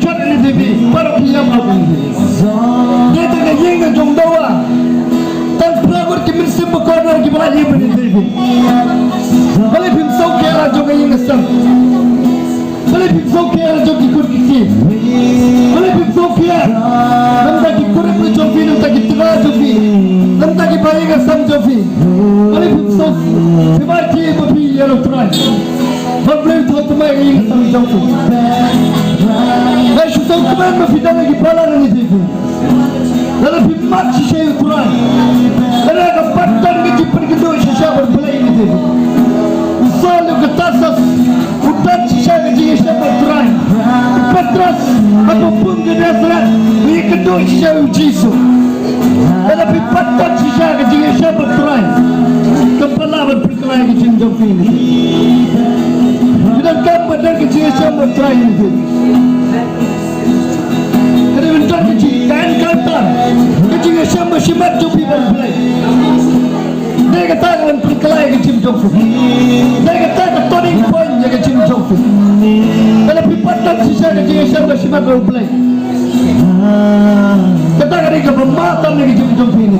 chọn đi thì vì bắt đầu khi em học dia tak ingin ngejong dawa tan pragot ki min simba ko na ki bala yibu ni thì bale bim so ke ra jong ingin ngesam bale bim so ke ra jong ki kur ki bale bim so ke nam ta ki kur ni jong fi nam ta ki tra jong fi nam ta ki bale ngesam jong fi bale bim so fi ba ki bo fi yelo trai bale thot mai ingin ngesam jong fi Hai so kemen ma fi dana ki bala ni thì Lalu bimat sisa ukuran, lalu kepatan kejipan kedua sisa berbelai ini. Usal ketasas, udan sisa kejipan sisa berukuran. Petras apapun kedasaran, ini kedua sisa ujisu. Lalu bipatan sisa kejipan sisa berukuran. Kepala berperkelayan kejipan jofi ini. Dan kapan kejipan sisa berukuran ini. Bentar kecil, kain kantor, kecil sama simat jopi berbelai. Dia kata dengan perkelayan kecil jopi. Dia kata turning point yang kecil jopi. Kalau pipatan sisa kecil sama simat berbelai. Kata dengan kebematan yang kecil jopi ini.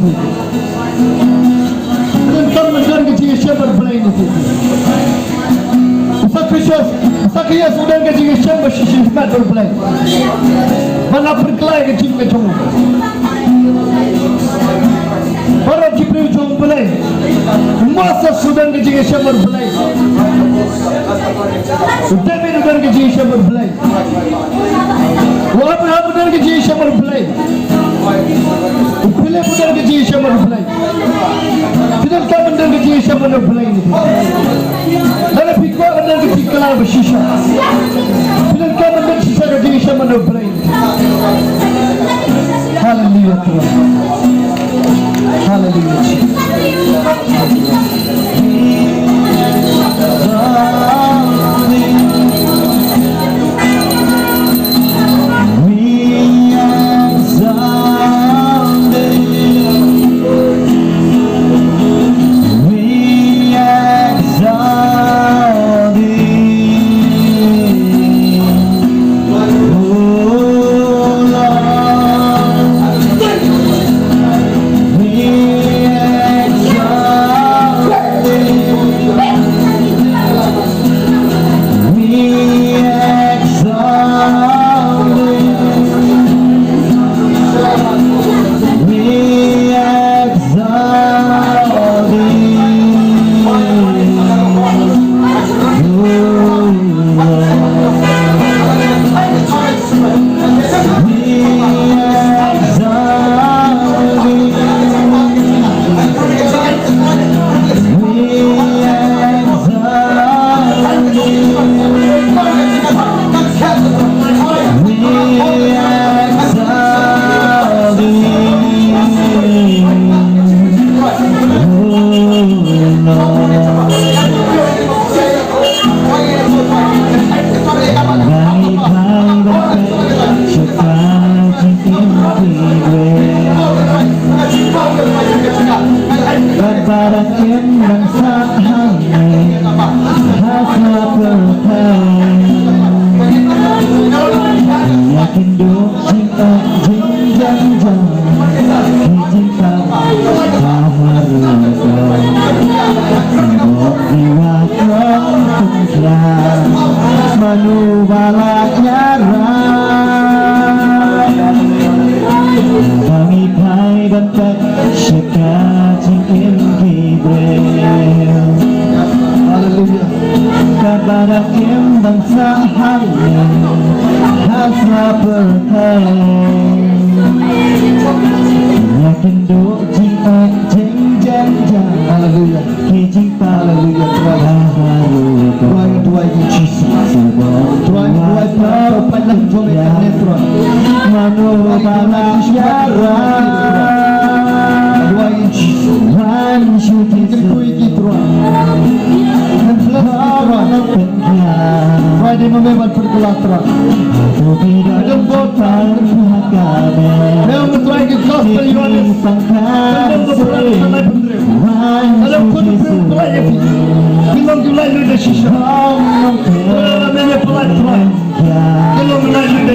Dan kemudian kecil sama berbelai ini. Sakias sudah kecil sama simat berbelai. Mana perkelayan kecil kecil. Orang Jibril jom belai. Masa sudan kecil kecil berbelai. Sudah benar kecil kecil berbelai. Wahab benar kecil kecil berbelai. Pilih benar kecil kecil berbelai. Tidak kau benar kecil kecil berbelai ini. Lalu pikir benar kecil kelar bersisa. Tidak kau benar sisa kecil kecil berbelai. Haleluya Tuhan. Haleluya.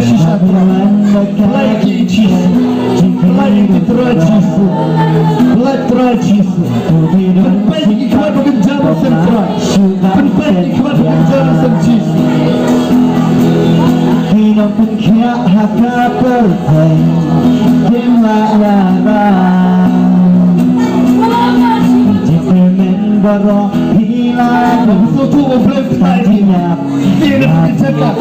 Shisha. Платичи, платичи, платичи. Penpeki kau bukan jalan sentral. Penpeki kau bukan jalan sentral. พี่น้องเป็นแค่หักกาเปิดใจยิ้มละลาลาที่เป็นเหม็นบรอพี่ลา Suatu orang pelai dia. Dia nak cakap.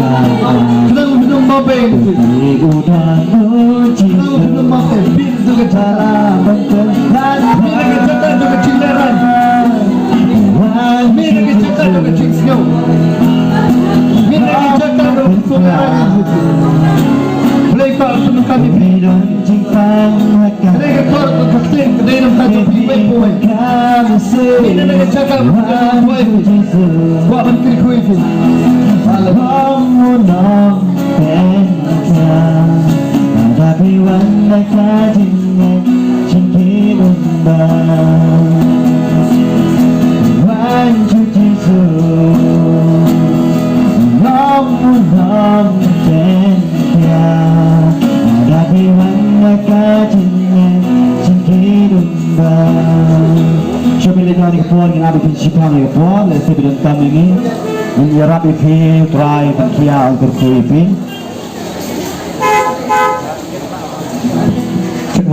Kenapa minum mabeng? ที่อุดรรู้จริง Kenapa minum mabeng? Bin tu kata. ชาลาบังเกิดร้าน Bin nak cakap tu kecil leran. วัน Bin nak cakap tu kecil snow. Bin nak cakap tu sungai. Pelai kau tu kami. พี่น้องจึงฟังหักกา Mereka kau tu kakek kedai nak kau tu pipai pun. ข้าไม่ซื้อ Bin nak cakap tu ว่า pipai ไม่ pun. ที่สุด Buat menteri kuih tu. น้องน้องเป็นเธอแต่ถ้าพี่วันได้แค่ที่เงินฉันคิดว่าบ้าวันชุดที่สุดน้องน้องเป็นเธอแต่ถ้าพี่วันได้แค่ที่เงินฉันคิดว่าบ้าช่วยไปเล่นน้อยกับพ่อที่น่าเป็นชิพางกับพ่อและสิบเดือนตามนี้menyerap ifi try berkia untuk ifi cek